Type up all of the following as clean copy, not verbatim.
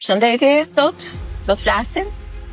Shëndetje, sot do të flasim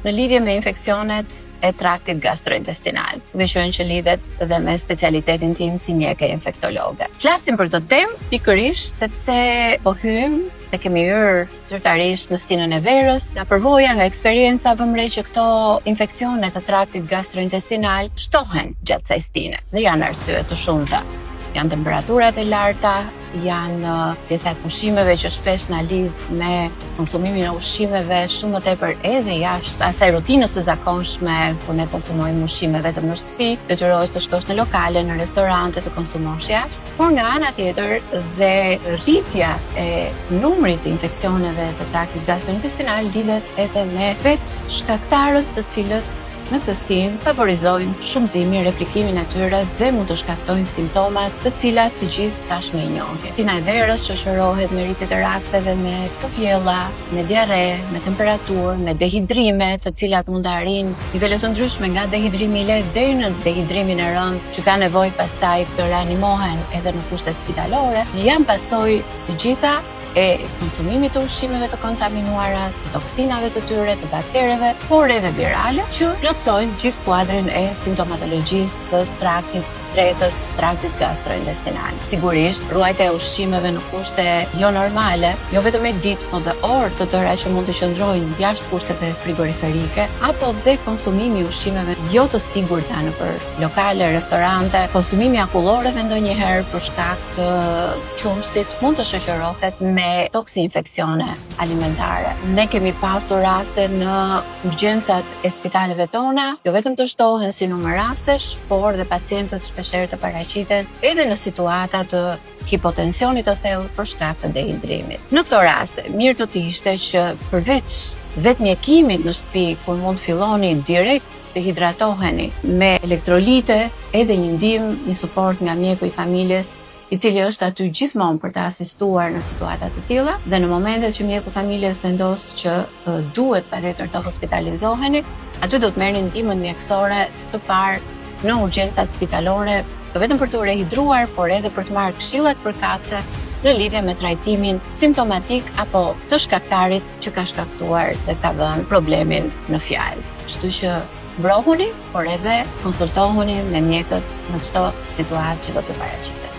në lidhje me infeksionet e traktit gastrointestinal, duke qenë që lidhet edhe me specialitetin tim si mjeke infektologe. Flasim për këtë temë pikërisht sepse po hym dhe kemi hyrë zyrtarisht në stinën e verës, nga përvoja, nga eksperienca vëmë re që këto infeksionet të traktit gastrointestinal shtohen gjatë kësaj stine dhe janë arsye të shumta. Janë temperaturat e larta, janë pjesa e pushimeve që shpesh na lidh me konsumimin e ushqimeve shumë më tepër edhe jashtë asaj rutinës së zakonshme kur ne konsumojmë ushqime vetëm në shtëpi, detyrohesh të shkosh në lokale, në restorante të konsumosh jashtë. Por nga ana tjetër dhe rritja e numrit të infeksioneve të traktit gastrointestinal lidhet edhe me vetë shkaktarët të cilët në këtë stinë favorizojnë shumëzimin, replikimin e tyre dhe mund të shkaktojnë simptomat të cilat të gjithë tashmë i njohim. Stina e verës shoqërohet me rritje të rasteve me të vjella, me diare, me temperaturë, me dehidrime, të cilat mund të arrijnë nivele të ndryshme nga dehidrimi i lehtë deri në dehidrimin e rëndë, që ka nevojë pastaj të reanimohen edhe në kushte spitalore. Janë pasojë të gjitha e konsumimit të ushqimeve të kontaminuara, të toksinave të tyre, të baktereve, por edhe virale, që plotësojnë gjithë kuadrin e simptomatologjisë së traktit tretës, traktit gastrointestinal. Sigurisht, ruajtja e ushqimeve në kushte jo normale, jo vetëm me ditë, por dhe orë të tëra që mund të qëndrojnë jashtë kushteve frigoriferike, apo dhe konsumimi i ushqimeve jo të sigurta nëpër lokale, restorante, konsumimi akulloreve ndonjëherë për shkak të qumshtit mund të shoqërohet me toksinfeksione alimentare. Ne kemi pasur raste në urgjencat e spitaleve tona, jo vetëm të shtohen si numër rastesh, por dhe pacientët shpeshherë të paraqiten edhe në situata të hipotensionit të thellë për shkak të dehidrimit. Në këto raste, mirë do të ishte që përveç vetë mjekimit në shtëpi, kur mund të filloni direkt të hidratoheni me elektrolite, edhe një ndihmë, një suport nga mjeku i familjes, i cili është aty gjithmonë për të asistuar në situata të tilla, dhe në momentet që mjeku i familjes vendos që duhet patjetër të hospitalizoheni, aty do të merrni ndihmën mjekësore të parë në urgjencat spitalore, jo vetëm për të rehidruar, por edhe për të marrë këshillat përkatëse në lidhje me trajtimin simptomatik apo të shkaktarit që ka shkaktuar dhe ka dhënë problemin në fjalë. Kështu që mbrohuni, por edhe konsultohuni me mjekët në çdo situatë që do të paraqitet.